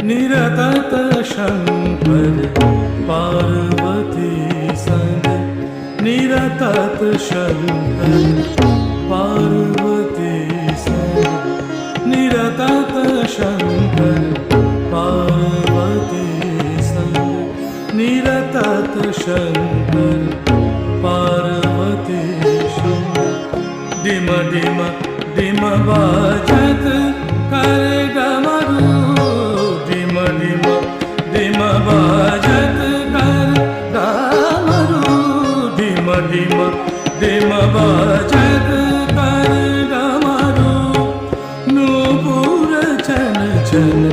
निरतत शंकर पार्वती संग, निरतत शंकर पार्वती संग, निरतत शंकर पार्वती संग, निरतत शंकर पार्वती संग। डिम डिम डिम बाजत कर डमरू, डिम डिम डिम बाजत कर डमरू, डिम डिम डिम बाजत कर डमरू। नूपुर चन चन